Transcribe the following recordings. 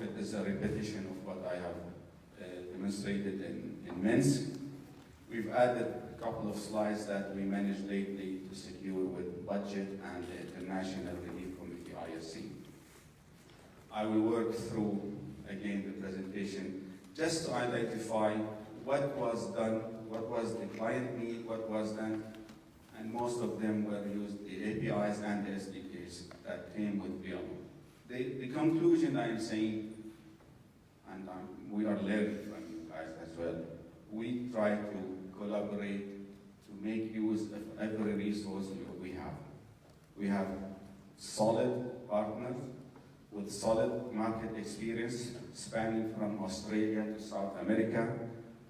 It is a repetition of what I have demonstrated in Minsk. We've added a couple of slides that we managed lately to secure with budget and the International Relief Committee, IRC. I will work through, again, the presentation just to identify what was done, what was the client need, what was done, and most of them were used the APIs and the SDKs that came with VLO. The conclusion I am saying, and we are learning from you guys as well, we try to collaborate to make use of every resource we have. We have solid partners with solid market experience spanning from Australia to South America.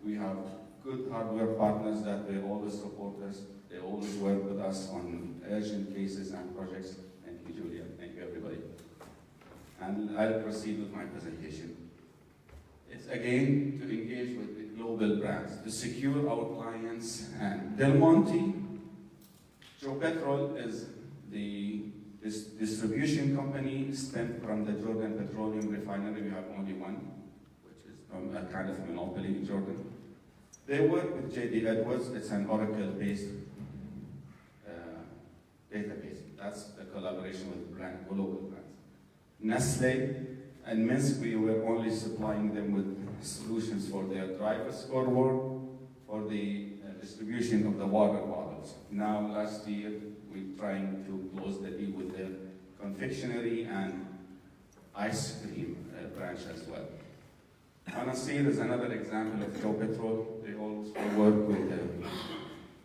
We have good hardware partners that they always support us. They always work with us on urgent cases and projects. Thank you, Julia. Thank you, everybody. And I'll proceed with my presentation. It's again to engage with the global brands, to secure our clients. And Del Monte, Jopetrol is the distribution company stemmed from the Jordan Petroleum Refinery. We have only one, which is a kind of monopoly in Jordan. They work with J.D. Edwards. It's an Oracle-based database. That's the collaboration with global brands. Nestle and Minsk, we were only supplying them with solutions for their driver scoreboard, for the distribution of the water bottles. Now, last year, we're trying to close the deal with their confectionery and ice cream branch as well. Anasir is another example of Jopetrol. They also work with a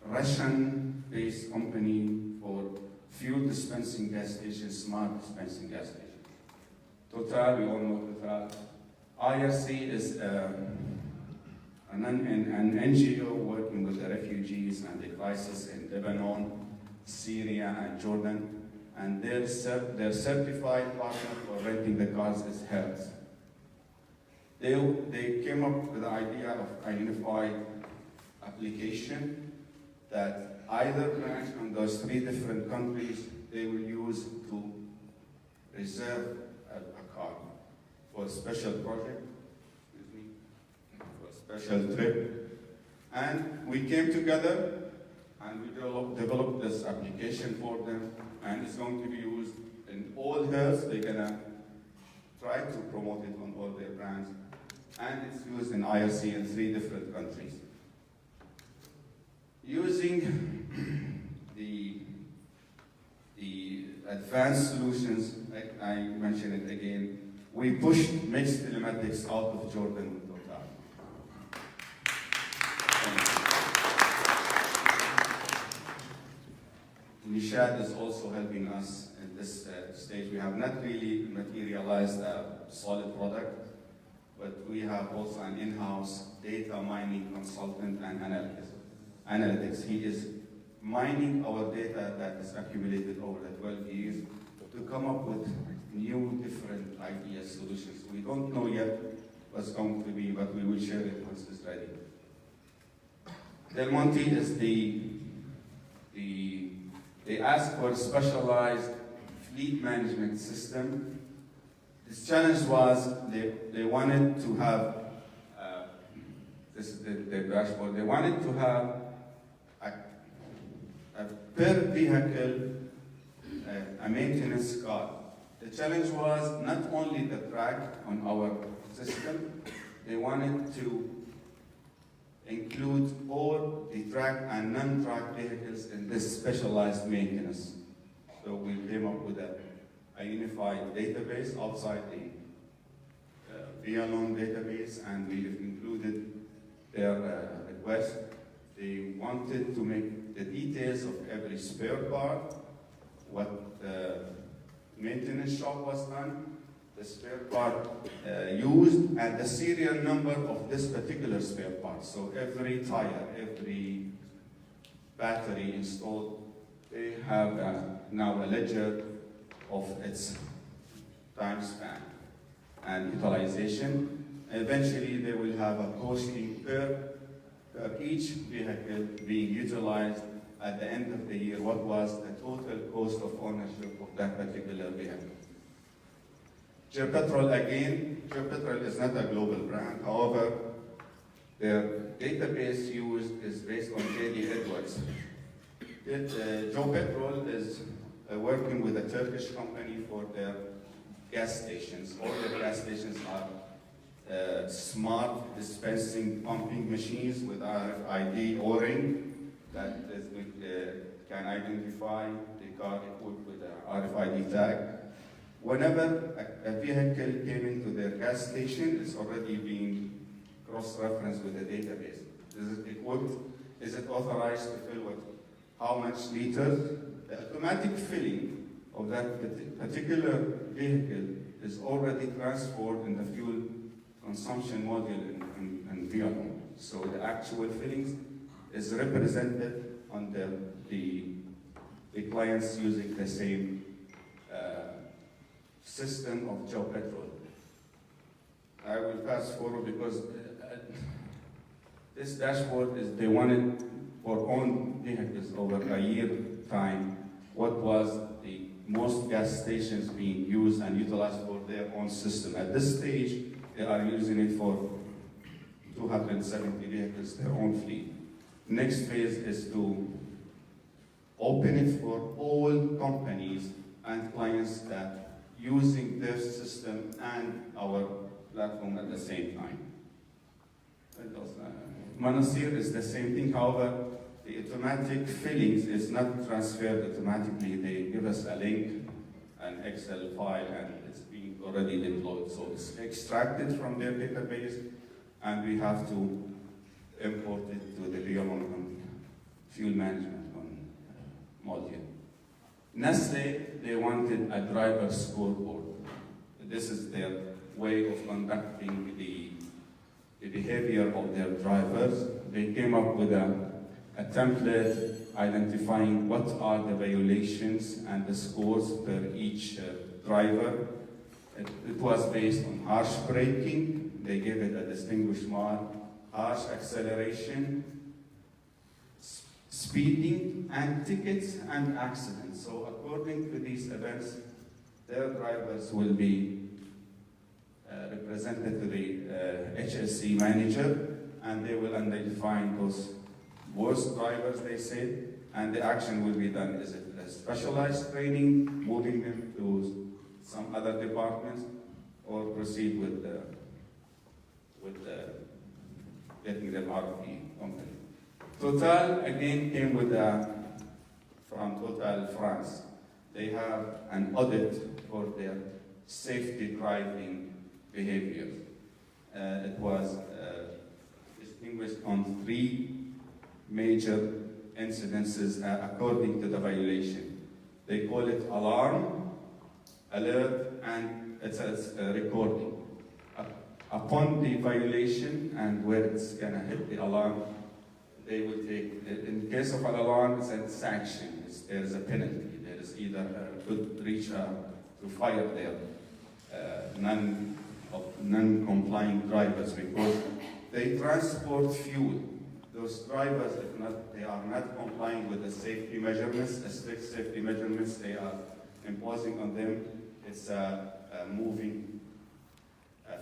Russian-based company for fuel dispensing gas stations, smart dispensing gas stations. Total, we all know Total. IRC is an NGO working with the refugees and the crisis in Lebanon, Syria, and Jordan. And their certified partner for renting the cars is Hertz. They came up with the idea of a unified application that either branch in those 3 different countries they will use to reserve a car for a special project, for a special trip. And we came together and we developed this application for them, and it's going to be used in all Hertz. They're gonna try to promote it on all their brands, and it's used in IRC in 3 different countries. Using the advanced solutions, I mentioned it again, we pushed mixed telematics out of Jordan with Total. Nishad is also helping us in this stage. We have not really materialized a solid product, but we have also an in-house data mining consultant and analytics. He is mining our data that is accumulated over the 12 years to come up with new, different ideas, solutions. We don't know yet what's going to be, but we will share it once it's ready. Del Monte is they asked for a specialized fleet management system. This challenge was they wanted to have, this is the dashboard, they wanted to have a per vehicle a maintenance card. The challenge was not only the track on our system, they wanted to include all the track and non-track vehicles in this specialized maintenance. So we came up with a unified database outside the VLON database, and we included their request. They wanted to make the details of every spare part, what the maintenance shop was done, the spare part used, and the serial number of this particular spare part. So every tire, every battery installed, they have now a ledger of its time span and utilization. Eventually, they will have a costing per each vehicle being utilized at the end of the year. What was the total cost of ownership of that particular vehicle? Petrol again, Petrol is not a global brand. However, their database used is based on J.D. Edwards. Petrol is working with a Turkish company for their gas stations. All the gas stations are smart dispensing pumping machines with RFID O-ring that can identify the car equipped with an RFID tag. Whenever a vehicle came into their gas station, it's already being cross-referenced with the database. Is it equipped? Is it authorized to fill with how much liters? The automatic filling of that particular vehicle is already transferred in the fuel consumption module in vehicle. So the actual fillings is represented on the clients using the same system of Joe Petrol. I will fast forward because this dashboard is they wanted for own vehicles over a year time what was the most gas stations being used and utilized for their own system. At this stage, they are using it for 270 vehicles, their own fleet. Next phase is to open it for all companies and clients that using their system and our platform at the same time. Manasir is the same thing, however, the automatic fillings is not transferred automatically. They give us a link, an Excel file, and it's being already deployed. So it's extracted from their database, and we have to import it to the real fuel management module. Nestle, they wanted a driver scoreboard. This is their way of conducting the behavior of their drivers. They came up with a template identifying what are the violations and the scores per each driver. It was based on harsh braking. They gave it a distinguished mark, harsh acceleration, speeding, and tickets and accidents. So according to these events, their drivers will be represented to the HSC manager, and they will identify those worst drivers, they said, and the action will be done. Is it a specialized training, moving them to some other departments, or proceed with getting them out of the company? Total, again, came with from Total France. They have an audit for their safety driving behavior. It was distinguished on 3 major incidences according to the violation. They call it alarm, alert, and it says recording. Upon the violation and where it's gonna hit the alarm, they will take, in case of an alarm, it's a sanction. There is a penalty. There is either could reach to fire their non-compliant drivers because they transport fuel. Those drivers, if not, they are not complying with the safety measurements, the strict safety measurements they are imposing on them. It's moving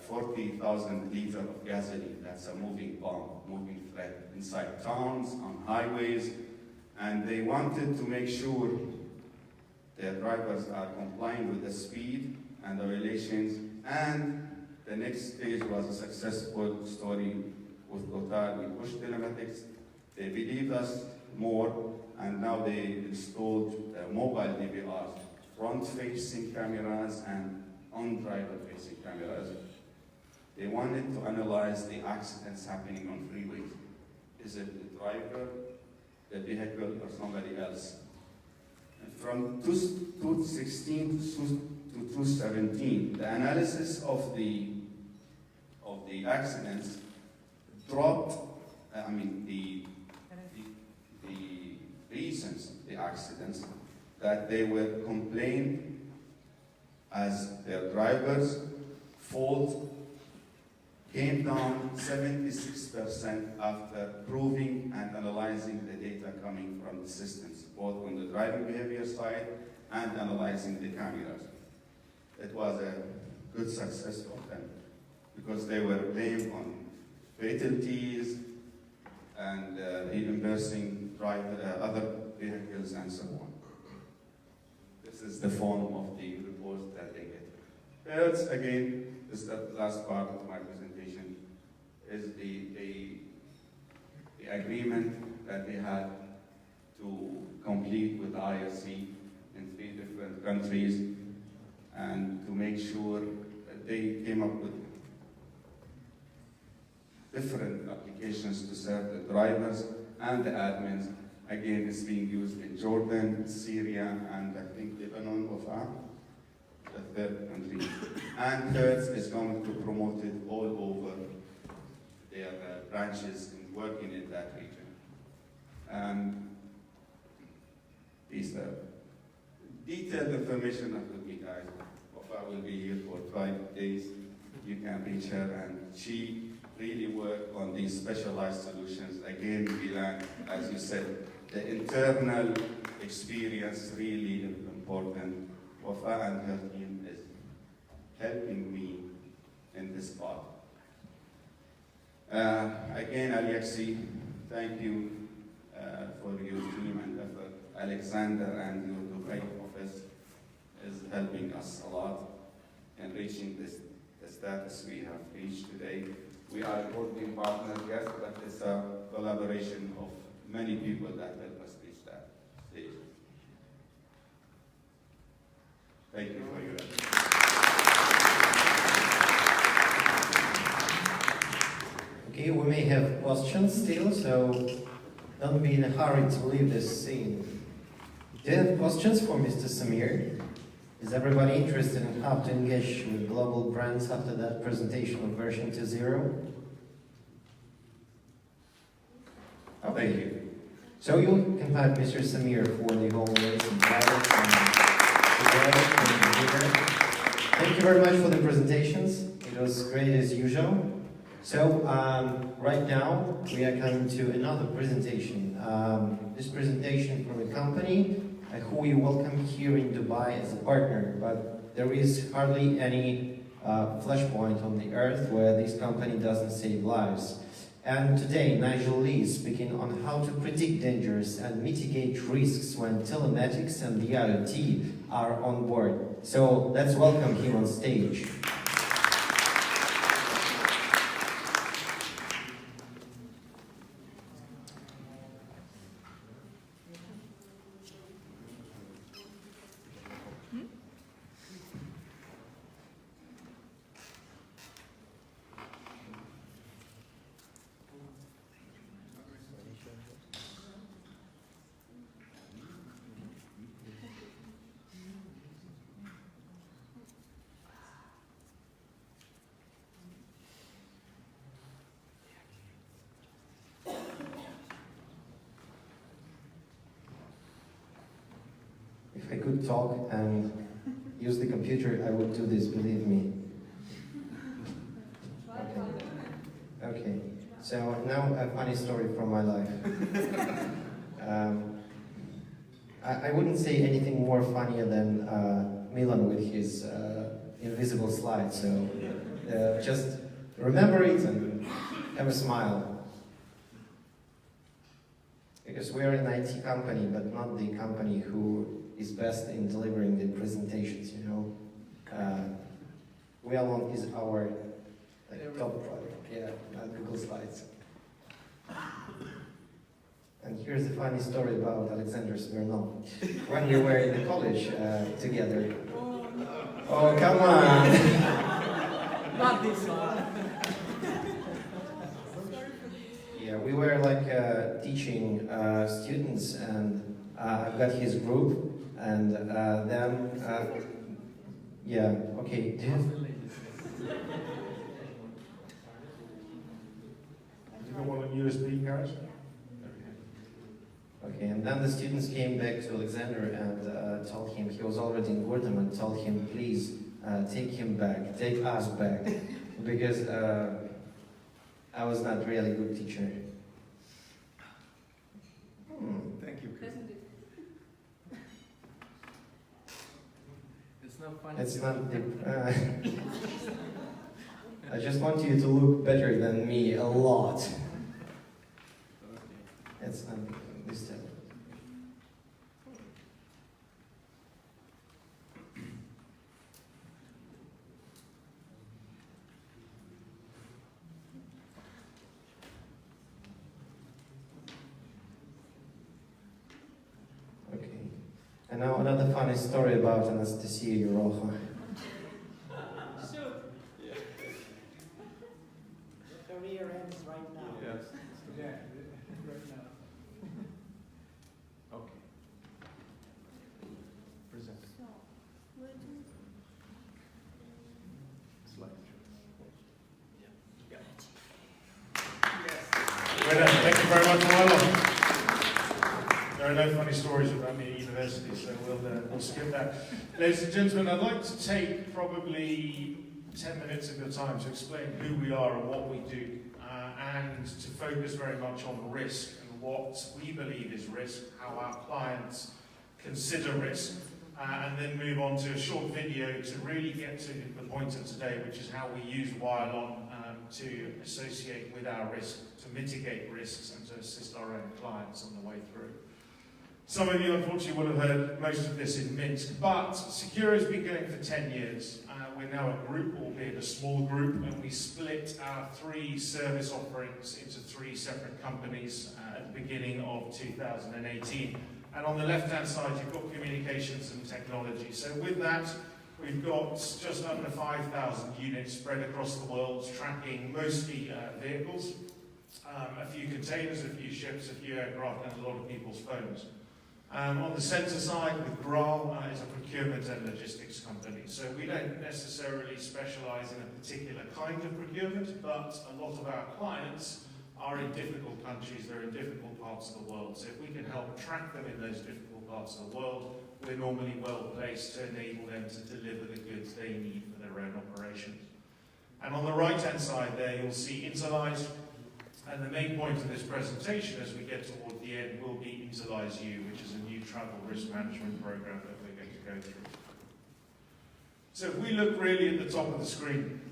40,000 liters of gasoline. That's a moving bomb, moving threat inside towns, on highways, and they wanted to make sure their drivers are complying with the speed and the violations. And the next stage was a successful story with Total. We pushed telematics. They believed us more, and now they installed mobile DVRs, front-facing cameras and on-driver-facing cameras. They wanted to analyze the accidents happening on freeways. Is it the driver, the vehicle, or somebody else? And from 2016 to 2017, the analysis of the accidents dropped. The reasons of the accidents that they were complained as their drivers' fault came down 76% after proving and analyzing the data coming from the systems, both on the driving behavior side and analyzing the cameras. It was a good success of them, because they were blamed on fatalities and reimbursing other vehicles and so on. This is the form of the report that they get. Third, again, this is the last part of my presentation, is the agreement that they had to complete with IRC in 3 different countries, and to make sure that they came up with different applications to serve the drivers and the admins. Again, it's being used in Jordan, Syria, and I think Lebanon of the third country. And third is going to promote it all over their branches and working in that region. These detailed information of me, guys. Wafa will be here for 5 days. You can reach her, and she really worked on these specialized solutions. Again, we learned, as you said, the internal experience really important. Wafa and her team is helping me in this part. Again, Alexi, thank you for your team and effort. Alexander and your Dubai office is helping us a lot in reaching the status we have reached today. We are a boarding partner, yes, but it's a collaboration of many people that help us reach that stage. Thank you for your attention. Okay, we may have questions still, so don't be in a hurry to leave this scene. Do you have questions for Mr. Samir? Is everybody interested in how to engage with global brands after that presentation of version 2.0? Okay. Thank you. So you can have Mr. Samir for the whole race and products and thank you very much for the presentations. It was great as usual. So right now we are coming to another presentation. This presentation from a company who we welcome here in Dubai as a partner, but there is hardly any flashpoint on the earth where this company doesn't save lives. And today, Nigel Lee is speaking on how to predict dangers and mitigate risks when telematics and the IoT are on board. So let's welcome him on stage. If I could talk and use the computer, I would do this, believe me. Okay. So now a funny story from my life. I wouldn't say anything more funnier than Milan with his invisible slide, so just remember it and have a smile. Because we're an IT company, but not the company who is best in delivering the presentations, you know. Wealon is our top product, yeah, not Google Slides. And here's a funny story about Alexander Smirnov. When we were in the college together. Oh, come on! Not this one. Yeah, we were like teaching students, and I've got his group, and then, yeah, okay. Do you want a USB, guys? Okay, and then the students came back to Alexander and told him, he was already in Gurtam, and told him, please take him back, take us back, because I was not really a good teacher. Thank you. It's not funny. It's not I just want you to look better than me a lot. Okay. It's not this time. Okay. And now another funny story about Anastasia Rojo. Career ends right now. Yes. Yeah, right now. Okay. Present. Slide. Well done. Thank you very much, Milo. There are no funny stories about me at university, so we'll skip that. Ladies and gentlemen, I'd like to take probably 10 minutes of your time to explain who we are and what we do, and to focus very much on risk and what we believe is risk, how our clients consider risk, and then move on to a short video to really get to the point of today, which is how we use Wireline to associate with our risk, to mitigate risks, and to assist our own clients on the way through. Some of you, unfortunately, will have heard most of this in Minsk, but Secure has been going for 10 years. We're now a group, albeit a small group, and we split our 3 service offerings into 3 separate companies at the beginning of 2018. And on the left-hand side, you've got communications and technology. So with that, we've got just under 5,000 units spread across the world, tracking mostly vehicles, a few containers, a few ships, a few aircraft, and a lot of people's phones. On the centre side with Graal is a procurement and logistics company. So we don't necessarily specialise in a particular kind of procurement, but a lot of our clients are in difficult countries, they're in difficult parts of the world. So if we can help track them in those difficult parts of the world, we're normally well placed to enable them to deliver the goods they need for their own operations. And on the right-hand side there, you'll see Interlize. And the main point of this presentation, as we get toward the end, will be Interlize U, which is a new travel risk management program that we're going to go through. So if we look really at the top of the screen,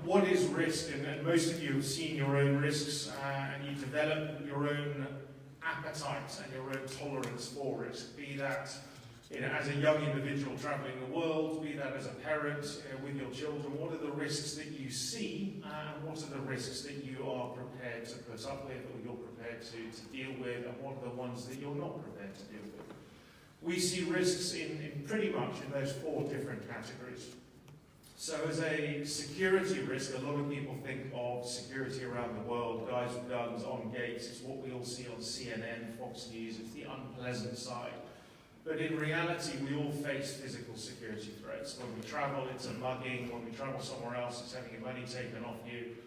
what is risk? And most of you have seen your own risks, and you develop your own appetite and your own tolerance for risk, be that as a young individual travelling the world, be that as a parent with your children. What are the risks that you see, and what are the risks that you are prepared to put up with, or you're prepared to deal with, and what are the ones that you're not prepared to deal with? We see risks in pretty much in those 4 different categories. So as a security risk, a lot of people think of security around the world, guys with guns on gates. It's what we all see on CNN, Fox News. It's the unpleasant side. But in reality, we all face physical security threats. When we travel, it's a mugging. When we travel somewhere else, it's having your money taken off you.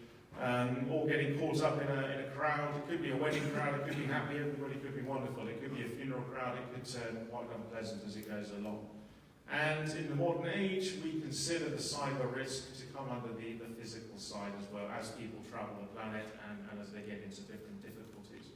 Or getting caught up in a crowd. It could be a wedding crowd. It could be happy. Everybody could be wonderful. It could be a funeral crowd. It could turn quite unpleasant as it goes along. And in the modern age, we consider the cyber risk to come under the physical side as well, as people travel the planet and as they get into different difficulties.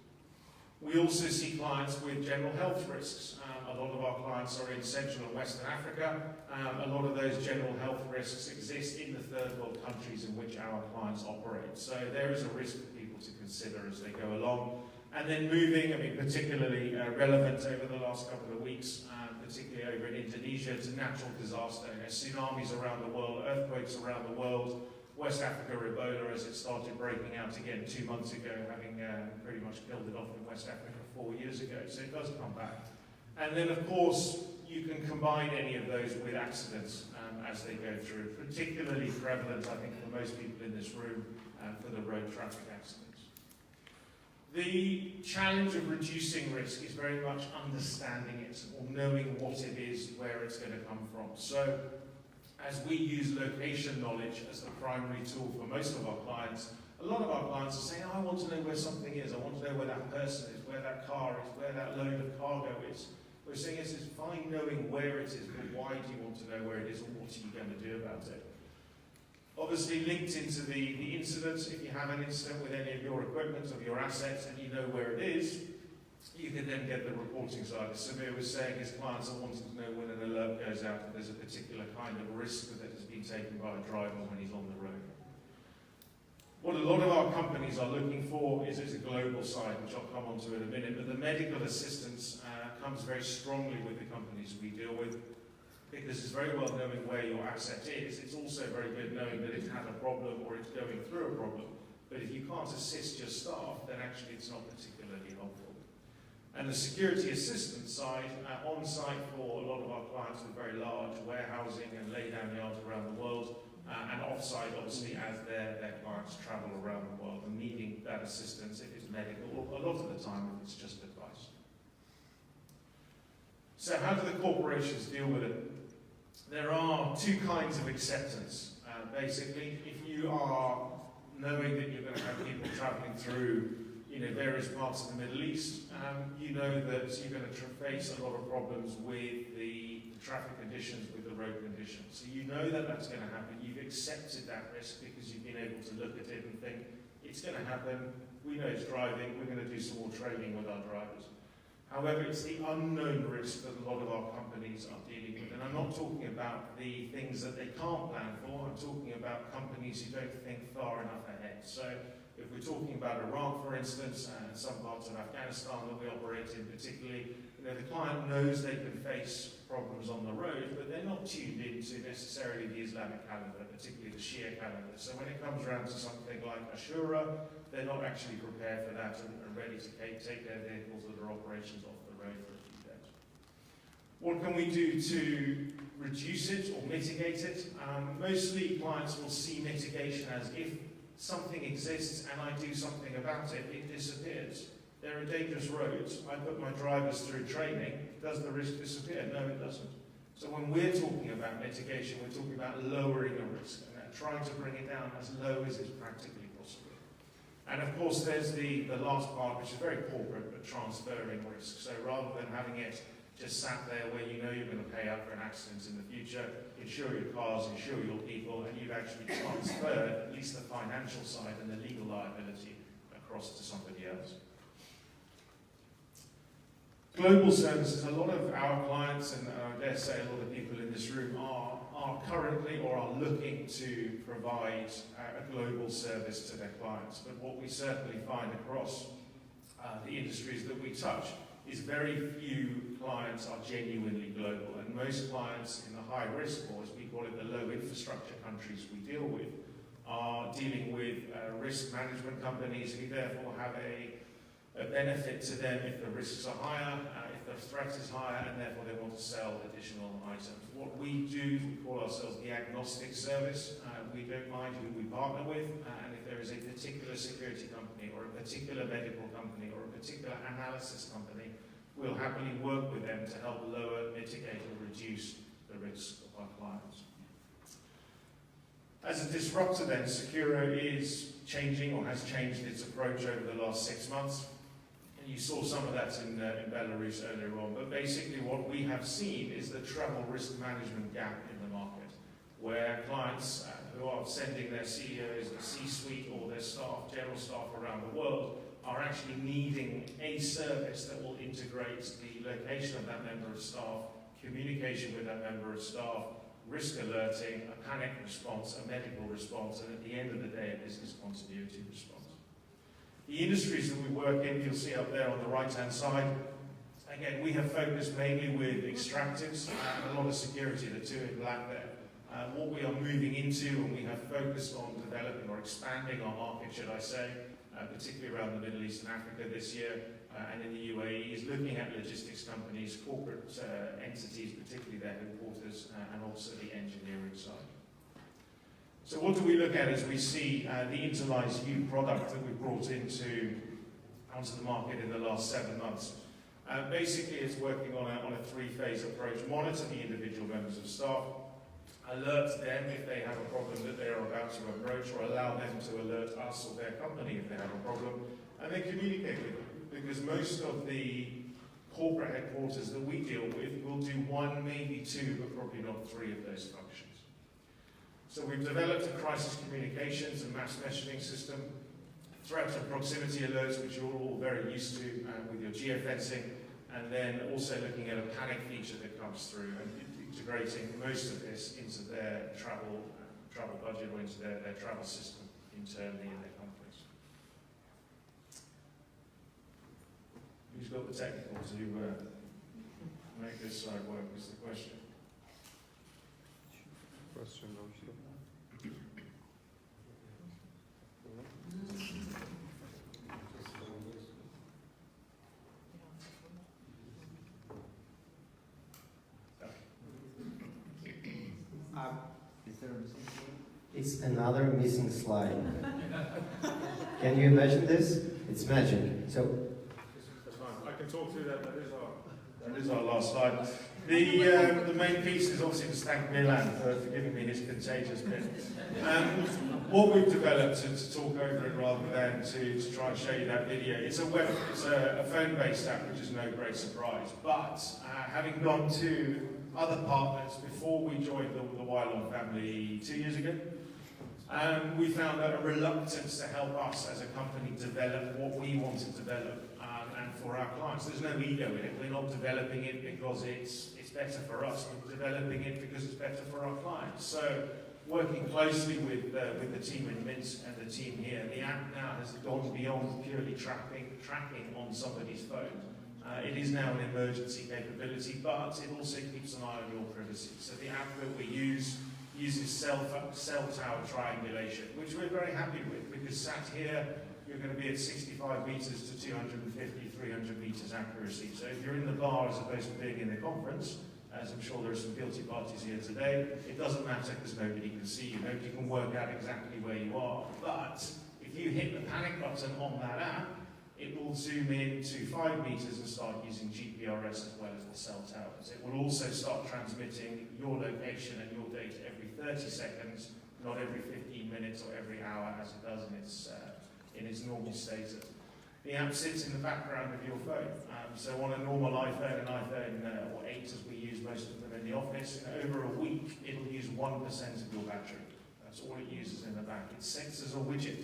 We also see clients with general health risks. A lot of our clients are in Central and Western Africa. A lot of those general health risks exist in the third world countries in which our clients operate. So there is a risk for people to consider as they go along. And then moving, particularly relevant over the last couple of weeks, particularly over in Indonesia, to natural disaster, tsunamis around the world, earthquakes around the world, West Africa Ebola as it started breaking out again 2 months ago, having pretty much killed it off in West Africa 4 years ago, so it does come back. And then of course, you can combine any of those with accidents as they go through, particularly prevalent, I think, for most people in this room, for the road traffic accidents. The challenge of reducing risk is very much understanding it, or knowing what it is, where it's going to come from. So, as we use location knowledge as the primary tool for most of our clients, a lot of our clients are saying, I want to know where something is, I want to know where that person is, where that car is, where that load of cargo is. We're saying it's fine knowing where it is, but why do you want to know where it is, and what are you going to do about it? Obviously linked into the incident, if you have an incident with any of your equipment or your assets and you know where it is, you can then get the reporting side. As Samir was saying, his clients are wanting to know when an alert goes out that there's a particular kind of risk that has been taken by a driver when he's on the road. What a lot of our companies are looking for is a global side, which I'll come on to in a minute, but the medical assistance comes very strongly with the companies we deal with, because it's very well knowing where your asset is. It's also very good knowing that it's had a problem or it's going through a problem. But if you can't assist your staff, then actually it's not particularly helpful. And the security assistance side, on site for a lot of our clients with very large warehousing and laydown yards around the world, and off-site obviously as their clients travel around the world and needing that assistance if it's medical, or a lot of the time if it's just advice. So how do the corporations deal with it? There are two kinds of acceptance. Basically, if you are knowing that you're going to have people traveling through various parts of the Middle East, you know that you're going to face a lot of problems with the traffic conditions, with the road conditions. So you know that that's going to happen. You've accepted that risk because you've been able to look at it and think, it's going to happen, we know it's driving, we're going to do some more training with our drivers. However, it's the unknown risk that a lot of our companies are dealing with. And I'm not talking about the things that they can't plan for, I'm talking about companies who don't think far enough ahead. So if we're talking about Iraq, for instance, and some parts of Afghanistan that we operate in particularly, the client knows they can face problems on the road, but they're not tuned into necessarily the Islamic calendar, particularly the Shia calendar. So when it comes around to something like Ashura, they're not actually prepared for that and ready to take their vehicles or their operations off the road for a few days. What can we do to reduce it or mitigate it? Mostly clients will see mitigation as if something exists and I do something about it, it disappears. There are dangerous roads. I put my drivers through training. Does the risk disappear? No, it doesn't. So when we're talking about mitigation, we're talking about lowering a risk and trying to bring it down as low as is practically possible. And of course, there's the last part, which is very corporate, but transferring risk. So rather than having it just sat there where you know you're going to pay out for an accident in the future, insure your cars, insure your people, and you've actually transferred at least the financial side and the legal liability across to somebody else. Global services, a lot of our clients, and I dare say a lot of people in this room are currently or are looking to provide a global service to their clients. But what we certainly find across the industries that we touch is very few clients are genuinely global, and most clients in the high risk, or as we call it, the low infrastructure countries we deal with, are dealing with risk management companies who therefore have a benefit to them if the risks are higher, if the threat is higher, and therefore they want to sell additional items. What we do, we call ourselves the agnostic service. We don't mind who we partner with, and if there is a particular security company or a particular medical company or a particular analysis company, we'll happily work with them to help lower, mitigate, or reduce the risk of our clients. As a disruptor then, Securo is changing or has changed its approach over the last 6 months. And you saw some of that in Belarus earlier on. But basically what we have seen is the travel risk management gap in the market, where clients who are sending their CEOs, the C-suite, or their staff, general staff around the world, are actually needing a service that will integrate the location of that member of staff, communication with that member of staff, risk alerting, a panic response, a medical response, and at the end of the day, a business continuity response. The industries that we work in, you'll see up there on the right-hand side, again, we have focused mainly with extractives and a lot of security, the two in black there. What we are moving into, and we have focused on developing or expanding our market, should I say, particularly around the Middle East and Africa this year, and in the UAE, is looking at logistics companies, corporate entities, particularly their headquarters, and also the engineering side. So what do we look at as we see the Interlies U product that we brought onto the market in the last 7 months? Basically, it's working on a three-phase approach. Monitor the individual members of staff, alert them if they have a problem that they are about to approach, or allow them to alert us or their company if they have a problem, and then communicate with them. Because most of the corporate headquarters that we deal with will do one, maybe two, but probably not three of those functions. So we've developed a crisis communications and mass messaging system threat and proximity alerts, which you're all very used to with your geofencing, and then also looking at a panic feature that comes through and integrating most of this into their travel budget or into their travel system internally in their companies. Who's got the technical to make this side work is the question. Is there a missing slide? It's another missing slide. Can you imagine this? It's magic. So, That's fine. I can talk through that. That is our last slide. The main piece is obviously to thank Milan for giving me his contagious bit. What we've developed to talk over it rather than to try and show you that video, it's a phone-based app, which is no great surprise. But having gone to other partners before we joined the Wylon family 2 years ago, we found that a reluctance to help us as a company develop what we want to develop and for our clients. There's no ego in it. We're not developing it because it's better for us. We're developing it because it's better for our clients. So working closely with the team in Minsk and the team here, the app now has gone beyond purely tracking on somebody's phone. It is now an emergency capability, but it also keeps an eye on your privacy. So the app that we use uses cell tower triangulation, which we're very happy with, because sat here, you're going to be at 65 meters to 250, 300 meters accuracy. So if you're in the bar as opposed to being in the conference, as I'm sure there are some guilty parties here today, it doesn't matter because nobody can see you. Nobody can work out exactly where you are. But if you hit the panic button on that app, it will zoom in to 5 meters and start using GPRS as well as the cell towers. It will also start transmitting your location and your data every 30 seconds, not every 15 minutes or every hour as it does in its normal status. The app sits in the background of your phone. So on a normal iPhone, an iPhone or 8 as we use most of them in the office, in over a week it'll use 1% of your battery. That's all it uses in the back. It sits as a widget.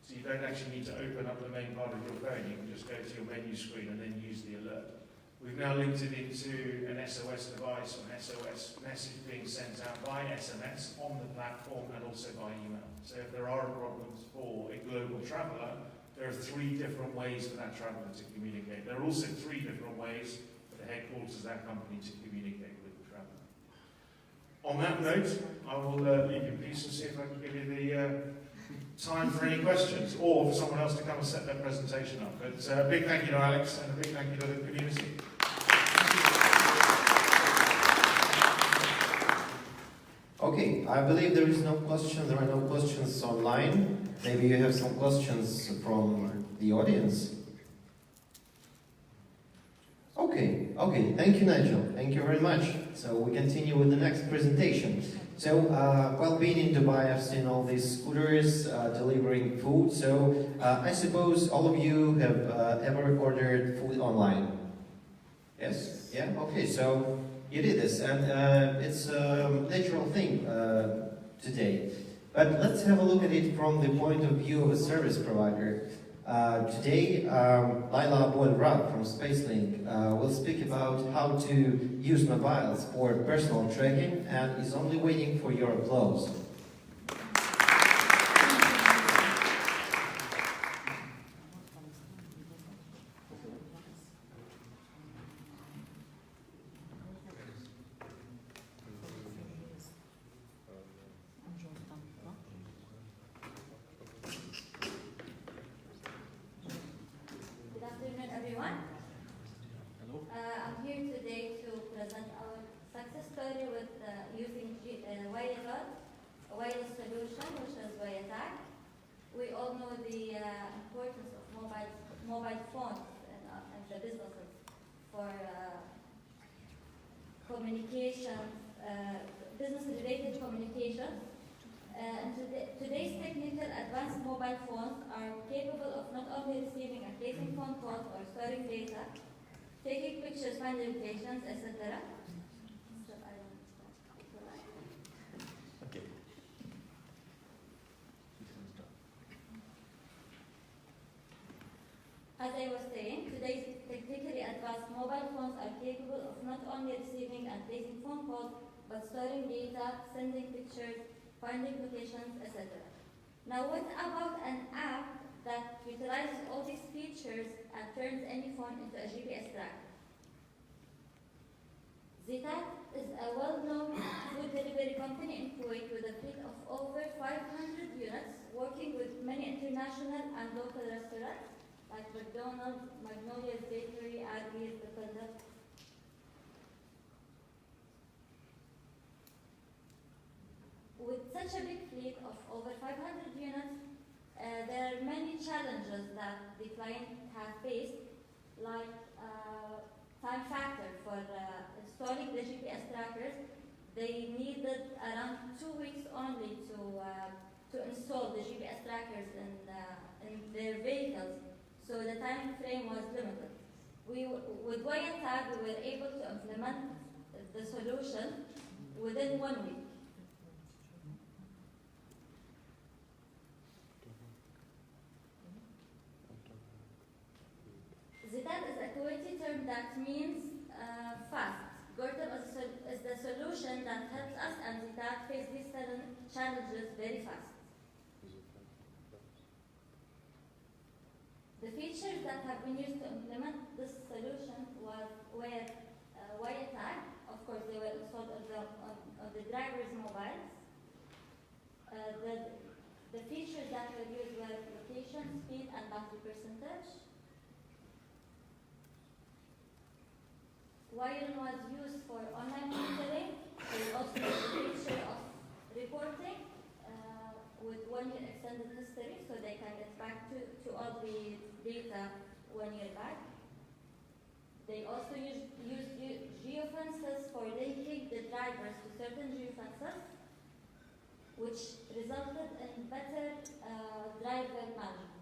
So you don't actually need to open up the main part of your phone. You can just go to your menu screen and then use the alert. We've now linked it into an SOS device, or an SOS message being sent out by SMS on the platform and also by email. So if there are problems for a global traveller, there are 3 different ways for that traveller to communicate. There are also 3 different ways for the headquarters of that company to communicate with the traveller. On that note, I will leave you in peace and see if I can give you the time for any questions, or for someone else to come and set their presentation up. But a big thank you to Alex, and a big thank you to the community. okay, I believe there is no question. There are no questions online. Maybe you have some questions from the audience. Okay, thank you, Nigel. Thank you very much. So we continue with the next presentation. So, while being in Dubai, I've seen all these scooters delivering food. So, I suppose all of you have ever ordered food online? Yes? Yeah? Okay, so you did this, and it's a natural thing today. But let's have a look at it from the point of view of a service provider. Today, Laila Abu-Al-Rab from SpaceLink will speak about how to use mobiles for personal tracking, and is only waiting for your applause. I'm here today to present our success story with using wireless solution, which is GITEX. We all know the importance of mobile phones and the businesses for communications, business-related communications. Today's technical advanced mobile phones are capable of not only receiving and placing phone calls or storing data, taking pictures, finding locations, etc. as I was saying, today's technically advanced mobile phones are capable of not only receiving and placing phone calls, but storing data, sending pictures, finding locations, etc. Now, what about an app that utilizes all these features and turns any phone into a GPS tracker? GITEX is a well-known food delivery company in Kuwait with a fleet of over 500 units, working with many international and local restaurants like McDonald's, Magnolia's Bakery, Arby's, The Conduct. With such a big fleet of over 500 units, there are many challenges that the client has faced, like time factor for installing the GPS trackers. They needed around 2 weeks only to install the GPS trackers in their vehicles, so the time frame was limited. With YTAG, we were able to implement the solution within 1 week. GITEX is a Kuwaiti term that means fast. Gurtam is the solution that helps us and GITEX face these challenges very fast. The features that have been used to implement this solution were YTAG. Of course, they were installed on the driver's mobiles. The features that were used were location, speed, and battery percentage. Wiring was used for online monitoring. There also was a feature of reporting with 1 year extended history, so they can get back to all the data 1 year back. They also used geofences for linking the drivers to certain geofences, which resulted in better driver management.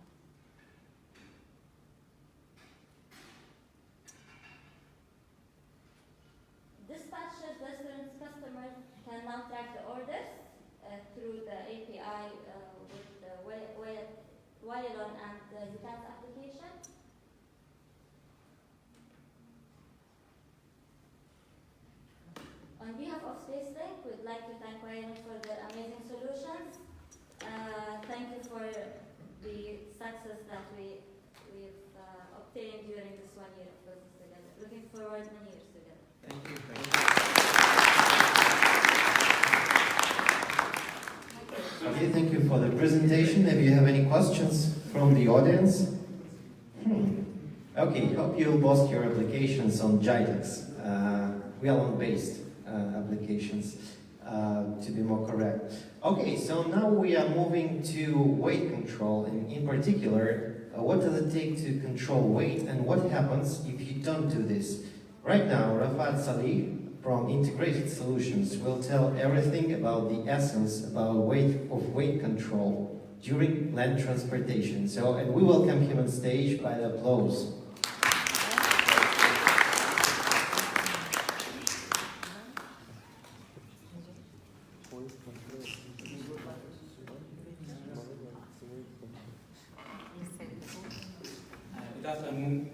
Dispatchers, restaurants, customers can now track the orders through the API with the Wiron and the GITEX application. On behalf of SpaceLink, we'd like to thank Wiron for their amazing solutions. Thank you for the success that we've obtained during this 1 year of business together. Looking forward many years together. Thank you. Okay, thank you for the presentation. Maybe you have any questions from the audience? Okay, hope you boast your applications on GITEX, Wheel-based applications, to be more correct. Okay, so now we are moving to weight control, and in particular, what does it take to control weight, and what happens if you don't do this? Right now, Rafat Salih from Integrated Solutions will tell everything about the essence about weight control during land transportation. So, and we welcome him on stage by the applause. Good afternoon,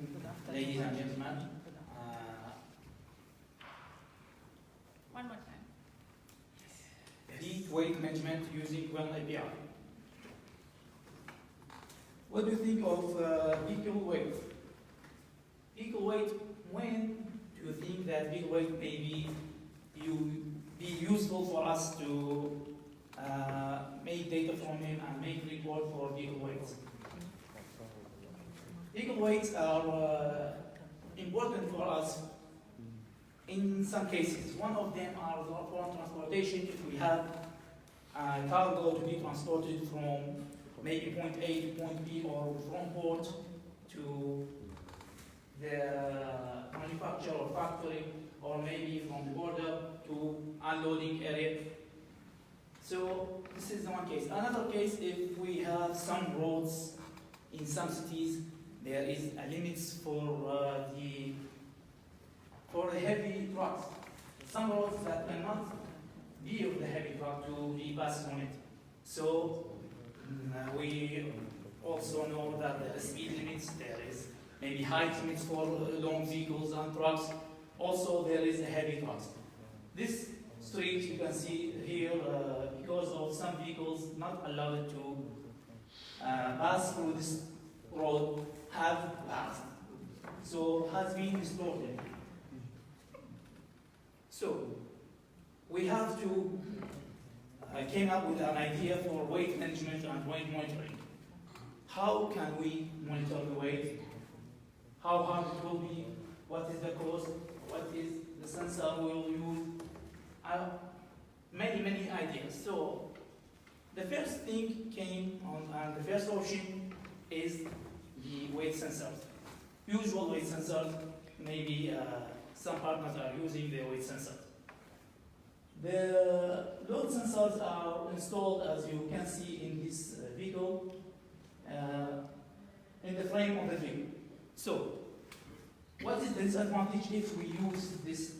ladies and gentlemen. One more time. Heat weight management using Well API. What do you think of vehicle weight? Vehicle weight, when do you think that vehicle weight may be useful for us to make data from him and make report for vehicle weights? Vehicle weights are important for us in some cases. One of them are for transportation. If we have a cargo to be transported from maybe point A to point B, or from port to the manufacturer or factory, or maybe from the border to unloading area. So this is one case. Another case, if we have some roads in some cities, there is a limit for the heavy trucks. Some roads that cannot be of the heavy truck to be passed on it. So we also know that there are speed limits, there is maybe height limits for long vehicles and trucks. Also, there is a heavy trucks. This street you can see here, because of some vehicles not allowed to pass through this road, have passed. So has been distorted. So we have to came up with an idea for weight management and weight monitoring. How can we monitor the weight? How hard it will be? What is the cost? What is the sensor we will use? Many ideas. So the first thing came on, and the first option is the weight sensors. Usual weight sensors, maybe some partners are using the weight sensors. The load sensors are installed, as you can see in this vehicle, in the frame of the vehicle. So, what is the disadvantage if we use this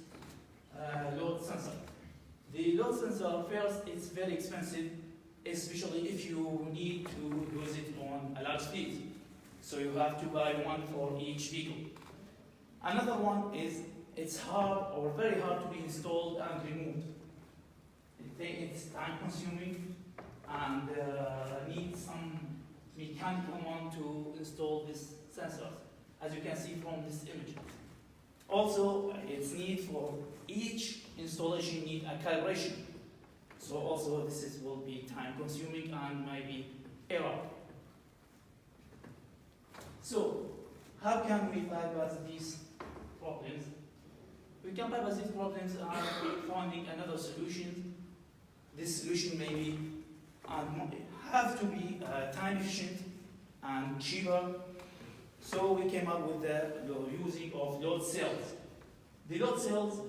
load sensor? The load sensor, first, it's very expensive, especially if you need to use it on a large fleet. So you have to buy one for each vehicle. Another one is it's hard or very hard to be installed and removed. It's time consuming and needs some mechanical one to install this sensor, as you can see from this image. Also, it's need for each installation need a calibration. So also this will be time consuming and maybe error. So how can we bypass these problems? We can bypass these problems by finding another solution. This solution maybe have to be time efficient and cheaper. So we came up with the using of load cells. The load cells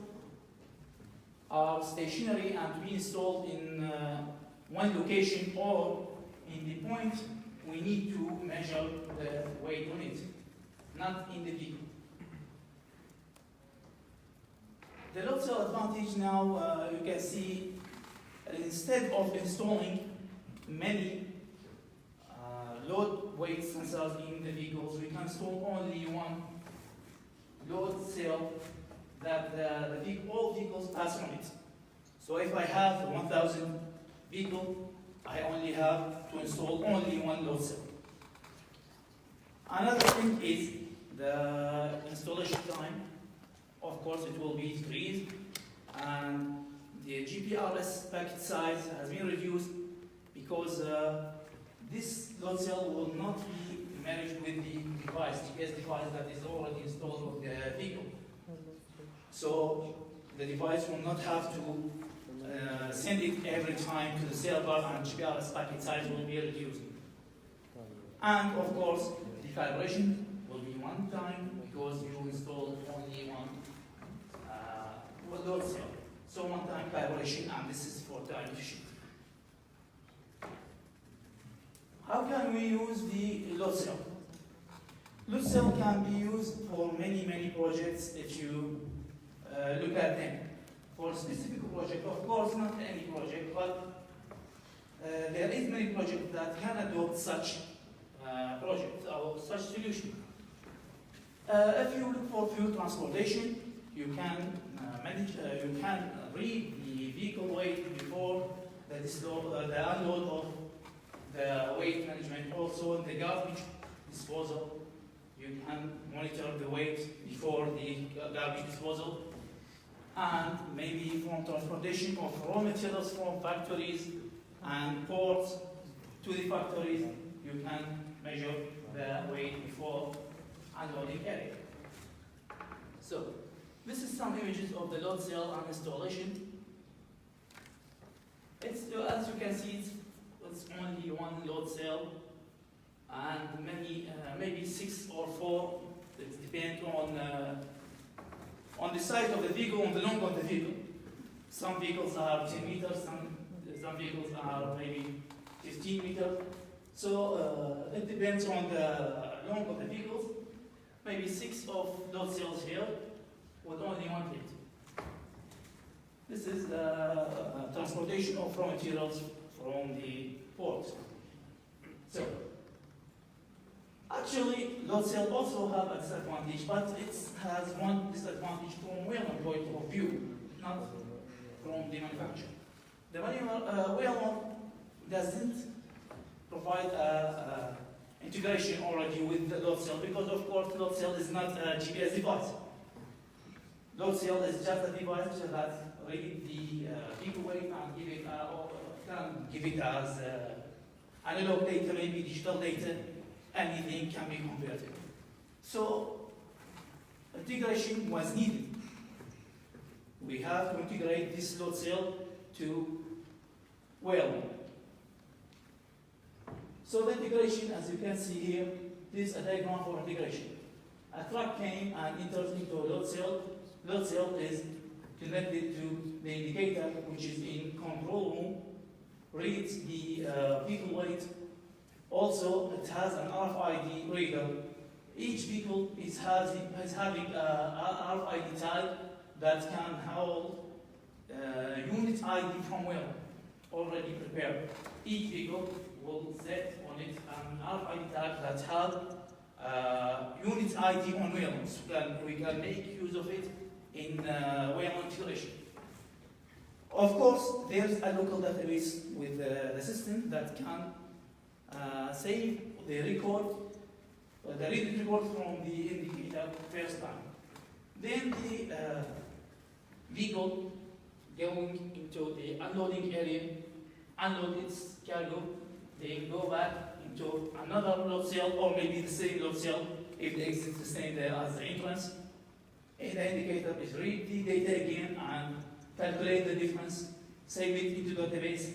are stationary and to be installed in one location or in the point we need to measure the weight on it, not in the vehicle. The load cell advantage now, you can see, instead of installing many load weight sensors in the vehicles, we can install only one load cell that all vehicles pass on it. So if I have 1,000 vehicles, I only have to install only one load cell. Another thing is the installation time. Of course, it will be decreased, and the GPRS packet size has been reduced because this load cell will not be managed with the device, GPS device that is already installed with the vehicle. So the device will not have to send it every time to the server, and GPRS packet size will be reduced. And of course, the calibration will be one time because you install only one load cell. So one time calibration, and this is for time efficient. How can we use the load cell? Load cell can be used for many projects if you look at them. For a specific project, of course, not any project, but there is many projects that can adopt such project or such solution. If you look for fuel transportation, you can you can read the vehicle weight before the unload of the weight management. Also, in the garbage disposal, you can monitor the weight before the garbage disposal. And maybe from transportation of raw materials from factories and ports to the factories, you can measure the weight before unloading area. So, this is some images of the load cell and installation. It's, as you can see, it's only one load cell and many, maybe 6 or 4. It depends on the size of the vehicle, on the length of the vehicle. Some vehicles are 10 meters, some vehicles are maybe 15 meters. So it depends on the length of the vehicles. Maybe 6 of load cells here with only one plate. This is the transportation of raw materials from the port. So, Actually, load cell also have a disadvantage, but it has one disadvantage from well-known point of view, not from the manufacturer. The well-known doesn't provide integration already with the load cell because, of course, load cell is not a GPS device. Load cell is just a device that read the people weight and give it, or can give it as analog data, maybe digital data. Anything can be converted. So integration was needed. We have to integrate this load cell to well. So the integration, as you can see here, this is a diagram for integration. A truck came and entered into a load cell. Load cell is connected to the indicator, which is in control room, reads the vehicle weight. Also, it has an RFID reader. Each vehicle is having a RFID tag that can hold unit ID from well, already prepared. Each vehicle will set on it an RFID tag that has unit ID on well. So we can make use of it in well integration. Of course, there's a local database with the system that can save the record, the reading record from the indicator first time. Then the vehicle going into the unloading area, unload its cargo, then go back into another load cell or maybe the same load cell if the exit is the same there as the entrance. And the indicator is read the data again and calculate the difference, save it into the database,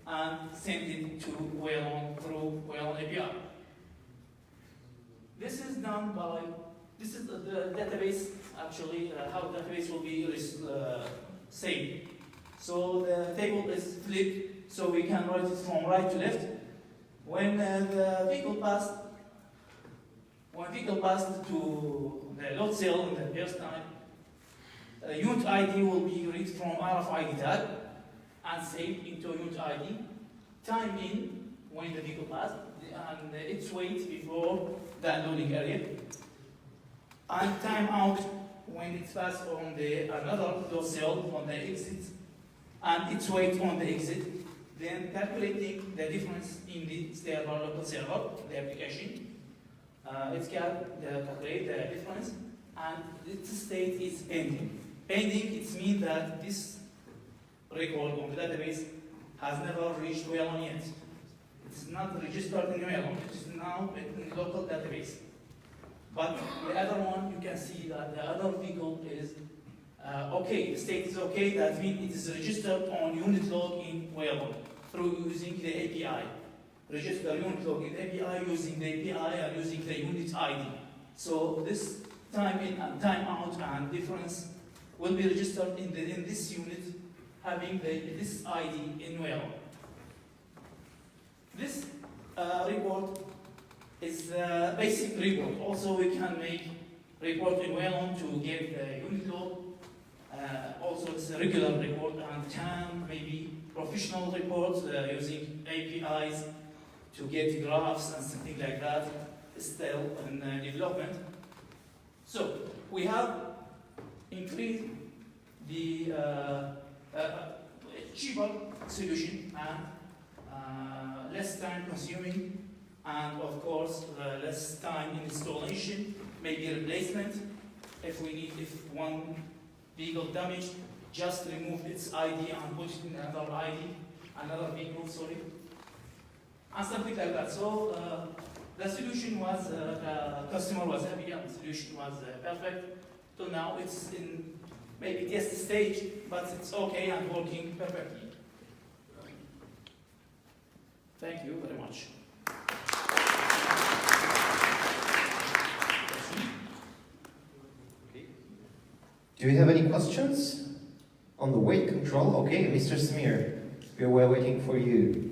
and send it to Wayland through Wayland API. This is done by, this is the database, actually, how the database will be saved. So the table is flipped, so we can write it from right to left. When the vehicle passed to the load cell in the first time, unit ID will be read from RFID tag and saved into unit ID, time in when the vehicle passed, and its weight before the unloading area, and time out when it's passed on the another load cell on the exit, and its weight on the exit, then calculating the difference in the server, local server, the application. It can calculate the difference, and its state is pending. Pending, it means that this record on the database has never reached Wayland yet. It is not registered in Wayland, it is now in the local database. But the other one, you can see that the other vehicle is okay, the state is okay, that means it is registered on unit log in Wayland through using the API. Register unit log in API using the API and using the unit ID. So this time in and time out and difference will be registered in this unit having this ID in Wayland. This report is a basic report. Also, we can make report in Wayland to get the unit log. Also, it's a regular report and can maybe professional reports using APIs to get graphs and something like that, still in development. So we have increased the cheaper solution and less time consuming, and of course less time in installation, maybe replacement. If one vehicle damaged, just remove its ID and put it in another vehicle, sorry, and something like that. So the solution was, the customer was happy and the solution was perfect. So now it's in maybe test stage, but it's okay and working perfectly. Thank you very much. Do you have any questions on the weight control? Okay, Mr. Smear, we were waiting for you.